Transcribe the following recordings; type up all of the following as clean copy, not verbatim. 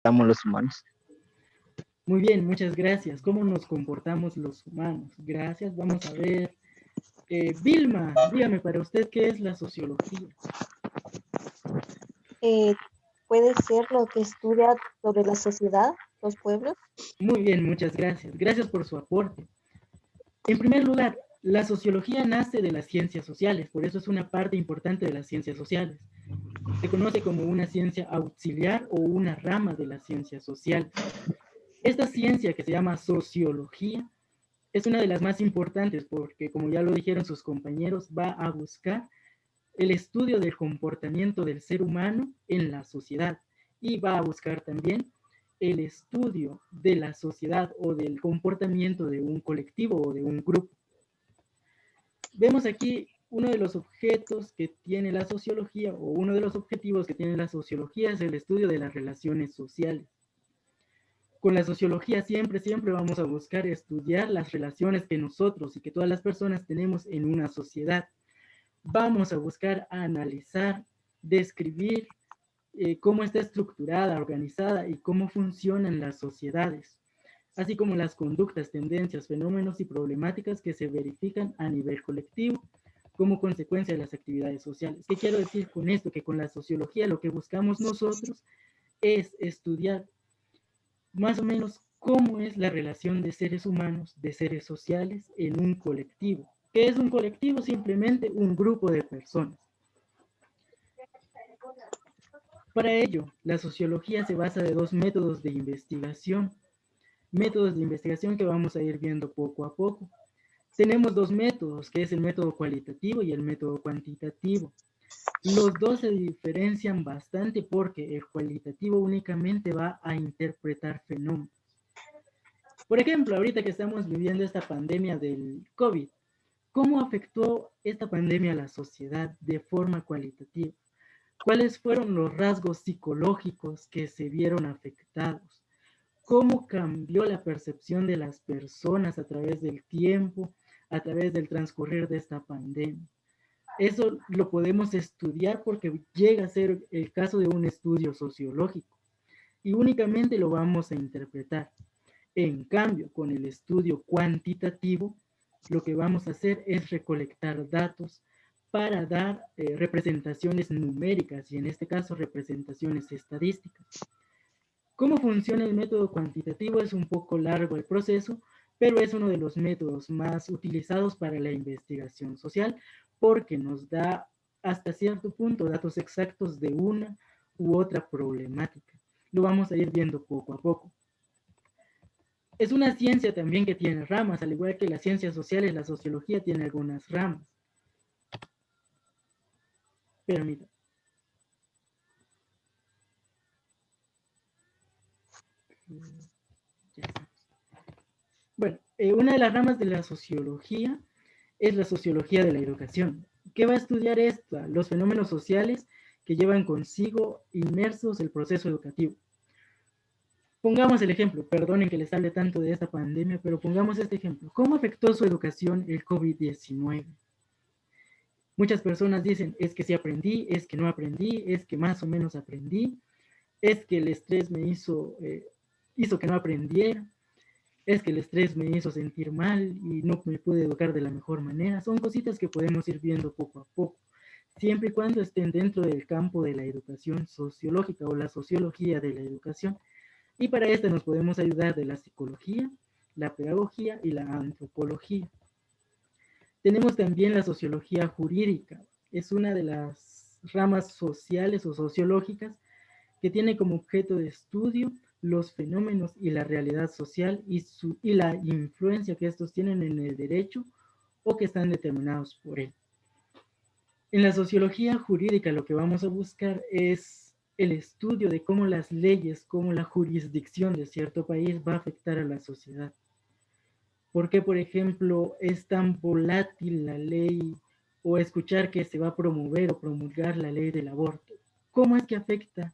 Estamos los humanos. Muy bien, muchas gracias. ¿Cómo nos comportamos los humanos? Gracias. Vamos a ver. Vilma, dígame para usted qué es la sociología. Eh, Puede ser lo que estudia sobre la sociedad, los pueblos. Muy bien, muchas gracias. Gracias por su aporte. En primer lugar, la sociología nace de las ciencias sociales, por eso es una parte importante de las ciencias sociales. Se conoce como una ciencia auxiliar o una rama de las ciencias sociales. Esta ciencia que se llama sociología es una de las más importantes porque, como ya lo dijeron sus compañeros, va a buscar el estudio del comportamiento del ser humano en la sociedad y va a buscar también el estudio de la sociedad o del comportamiento de un colectivo o de un grupo. Vemos aquí uno de los objetos que tiene la sociología o uno de los objetivos que tiene la sociología es el estudio de las relaciones sociales. Con la sociología siempre vamos a buscar estudiar las relaciones que nosotros y que todas las personas tenemos en una sociedad. Vamos a buscar analizar, describir cómo está estructurada, organizada y cómo funcionan las sociedades, así como las conductas, tendencias, fenómenos y problemáticas que se verifican a nivel colectivo como consecuencia de las actividades sociales. ¿Qué quiero decir con esto? Que con la sociología lo que buscamos nosotros es estudiar más o menos cómo es la relación de seres humanos, de seres sociales en un colectivo. ¿Qué es un colectivo? Simplemente un grupo de personas. Para ello, la sociología se basa de dos métodos de investigación que vamos a ir viendo poco a poco. Tenemos dos métodos, que es el método cualitativo y el método cuantitativo. Los dos se diferencian bastante porque el cualitativo únicamente va a interpretar fenómenos. Por ejemplo, ahorita que estamos viviendo esta pandemia del COVID, ¿cómo afectó esta pandemia a la sociedad de forma cualitativa? ¿Cuáles fueron los rasgos psicológicos que se vieron afectados? ¿Cómo cambió la percepción de las personas a través del tiempo, a través del transcurrir de esta pandemia? Eso lo podemos estudiar porque llega a ser el caso de un estudio sociológico y únicamente lo vamos a interpretar. En cambio, con el estudio cuantitativo, lo que vamos a hacer es recolectar datos para dar representaciones numéricas y en este caso representaciones estadísticas. ¿Cómo funciona el método cuantitativo? Es un poco largo el proceso, pero es uno de los métodos más utilizados para la investigación social porque nos da hasta cierto punto datos exactos de una u otra problemática. Lo vamos a ir viendo poco a poco. Es una ciencia también que tiene ramas, al igual que las ciencias sociales, la sociología tiene algunas ramas. Permítame. Bueno, una de las ramas de la sociología es la sociología de la educación. ¿Qué va a estudiar esta? Los fenómenos sociales que llevan consigo inmersos el proceso educativo. Pongamos el ejemplo, perdonen que les hable tanto de esta pandemia, pero pongamos este ejemplo. ¿Cómo afectó su educación el COVID-19? Muchas personas dicen, es que sí aprendí, es que no aprendí, es que más o menos aprendí, es que el estrés me hizo que no aprendiera, es que el estrés me hizo sentir mal y no me pude educar de la mejor manera. Son cositas que podemos ir viendo poco a poco, siempre y cuando estén dentro del campo de la educación sociológica o la sociología de la educación. Y para esto nos podemos ayudar de la psicología, la pedagogía y la antropología. Tenemos también la sociología jurídica. Es una de las ramas sociales o sociológicas que tiene como objeto de estudio los fenómenos y la realidad social y la influencia que estos tienen en el derecho o que están determinados por él. En la sociología jurídica lo que vamos a buscar es el estudio de cómo las leyes, cómo la jurisdicción de cierto país va a afectar a la sociedad. ¿Por qué, por ejemplo, es tan volátil la ley o escuchar que se va a promover o promulgar la ley del aborto? ¿Cómo es que afecta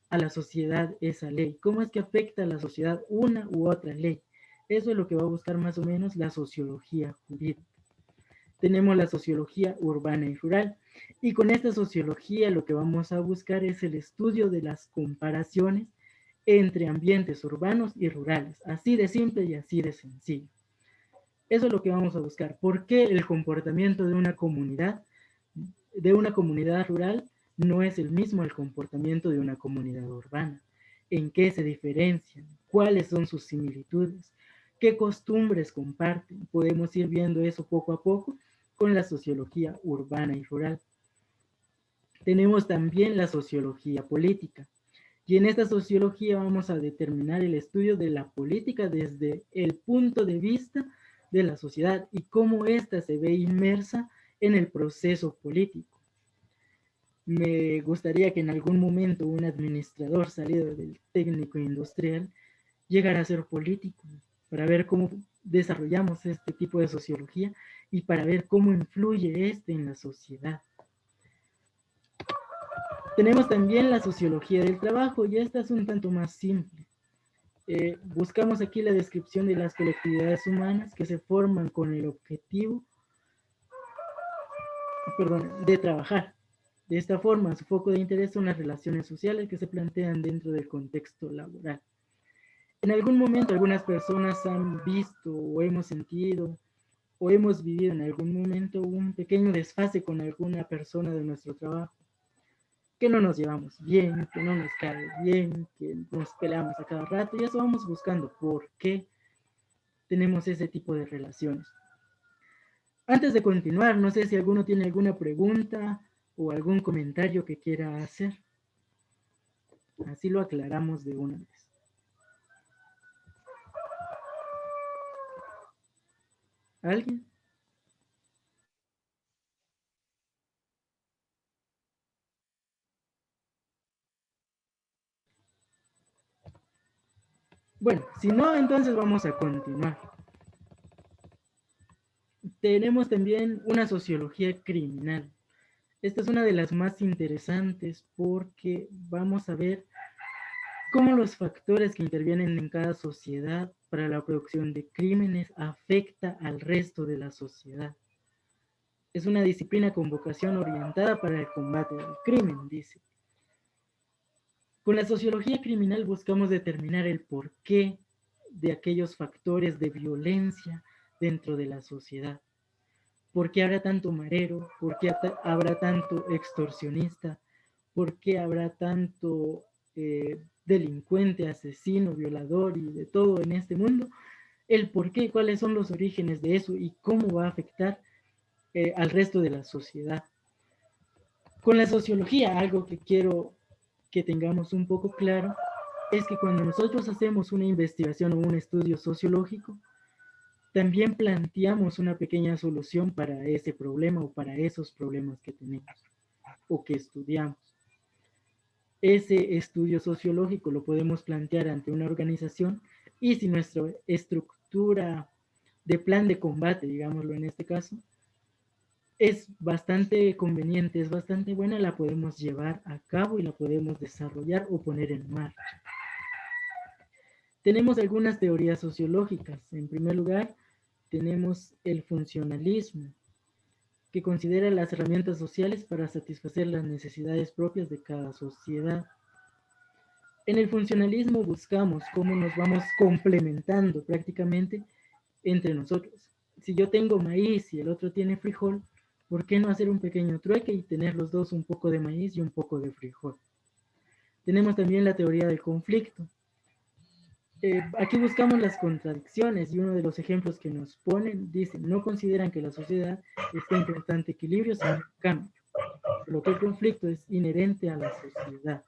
a la sociedad esa ley? ¿Cómo es que afecta a la sociedad una u otra ley? Eso es lo que va a buscar más o menos la sociología jurídica. Tenemos la sociología urbana y rural. Y con esta sociología lo que vamos a buscar es el estudio de las comparaciones entre ambientes urbanos y rurales. Así de simple y así de sencillo. Eso es lo que vamos a buscar. ¿Por qué el comportamiento de una comunidad rural no es el mismo al comportamiento de una comunidad urbana? ¿En qué se diferencian? ¿Cuáles son sus similitudes? ¿Qué costumbres comparten? Podemos ir viendo eso poco a poco con la sociología urbana y rural. Tenemos también la sociología política. Y en esta sociología vamos a determinar el estudio de la política desde el punto de vista de la sociedad y cómo ésta se ve inmersa en el proceso político. Me gustaría que en algún momento un administrador salido del técnico industrial llegara a ser político para ver cómo desarrollamos este tipo de sociología y para ver cómo influye este en la sociedad. Tenemos también la sociología del trabajo y esta es un tanto más simple. Buscamos aquí la descripción de las colectividades humanas que se forman con el objetivo, de trabajar. De esta forma, su foco de interés son las relaciones sociales que se plantean dentro del contexto laboral. En algún momento, algunas personas han visto o hemos sentido o hemos vivido en algún momento un pequeño desfase con alguna persona de nuestro trabajo, que no nos llevamos bien, que no nos cae bien, que nos peleamos a cada rato, y eso vamos buscando por qué tenemos ese tipo de relaciones. Antes de continuar, no sé si alguno tiene alguna pregunta o algún comentario que quiera hacer. Así lo aclaramos de una vez. ¿Alguien? Bueno, si no, entonces vamos a continuar. Tenemos también una sociología criminal. Esta es una de las más interesantes porque vamos a ver cómo los factores que intervienen en cada sociedad para la producción de crímenes afecta al resto de la sociedad. Es una disciplina con vocación orientada para el combate del crimen, dice. Con la sociología criminal buscamos determinar el porqué de aquellos factores de violencia dentro de la sociedad. ¿Por qué habrá tanto marero? ¿Por qué habrá tanto extorsionista? ¿Por qué habrá tanto delincuente, asesino, violador y de todo en este mundo? El por qué, cuáles son los orígenes de eso y cómo va a afectar al resto de la sociedad. Con la sociología, algo que quiero que tengamos un poco claro es que cuando nosotros hacemos una investigación o un estudio sociológico, también planteamos una pequeña solución para ese problema o para esos problemas que tenemos o que estudiamos. Ese estudio sociológico lo podemos plantear ante una organización y si nuestra estructura de plan de combate, digámoslo en este caso, es bastante conveniente, es bastante buena, la podemos llevar a cabo y la podemos desarrollar o poner en marcha. Tenemos algunas teorías sociológicas. En primer lugar, tenemos el funcionalismo, que considera las herramientas sociales para satisfacer las necesidades propias de cada sociedad. En el funcionalismo buscamos cómo nos vamos complementando prácticamente entre nosotros. Si yo tengo maíz y el otro tiene frijol, ¿por qué no hacer un pequeño trueque y tener los dos un poco de maíz y un poco de frijol? Tenemos también la teoría del conflicto. Aquí buscamos las contradicciones y uno de los ejemplos que nos ponen dice, no consideran que la sociedad está en constante equilibrio, sino en cambio, por lo que el conflicto es inherente a la sociedad.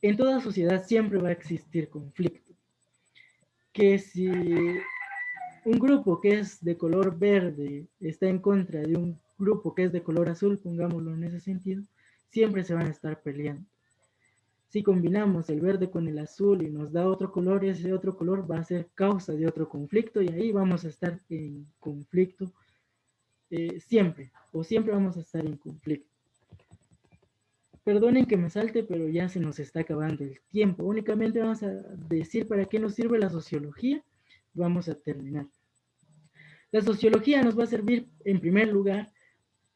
En toda sociedad siempre va a existir conflicto. Que si un grupo que es de color verde está en contra de un grupo que es de color azul, pongámoslo en ese sentido, siempre se van a estar peleando. Si combinamos el verde con el azul y nos da otro color, ese otro color va a ser causa de otro conflicto y ahí vamos a estar en conflicto siempre, o siempre vamos a estar en conflicto. Perdonen que me salte, pero ya se nos está acabando el tiempo. Únicamente vamos a decir para qué nos sirve la sociología. Vamos a terminar. La sociología nos va a servir, en primer lugar,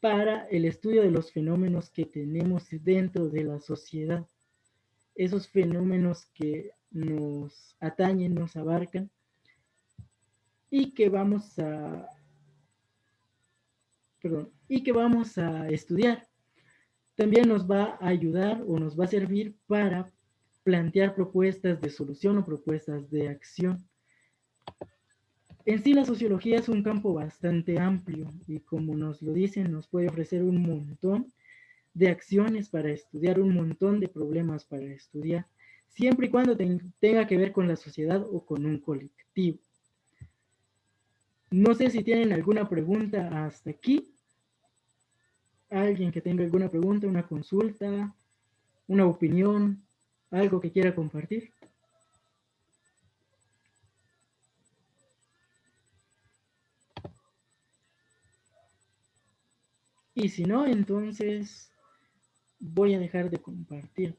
para el estudio de los fenómenos que tenemos dentro de la sociedad. esos fenómenos que nos atañen, nos abarcan y que vamos a, perdón, y que vamos a estudiar. También nos va a ayudar o nos va a servir para plantear propuestas de solución o propuestas de acción. En sí, la sociología es un campo bastante amplio y como nos lo dicen, nos puede ofrecer un montón de acciones para estudiar, un montón de problemas para estudiar, siempre y cuando tenga que ver con la sociedad o con un colectivo. No sé si tienen alguna pregunta hasta aquí. Alguien que tenga alguna pregunta, una consulta, una opinión, algo que quiera compartir. Y si no, entonces voy a dejar de compartir.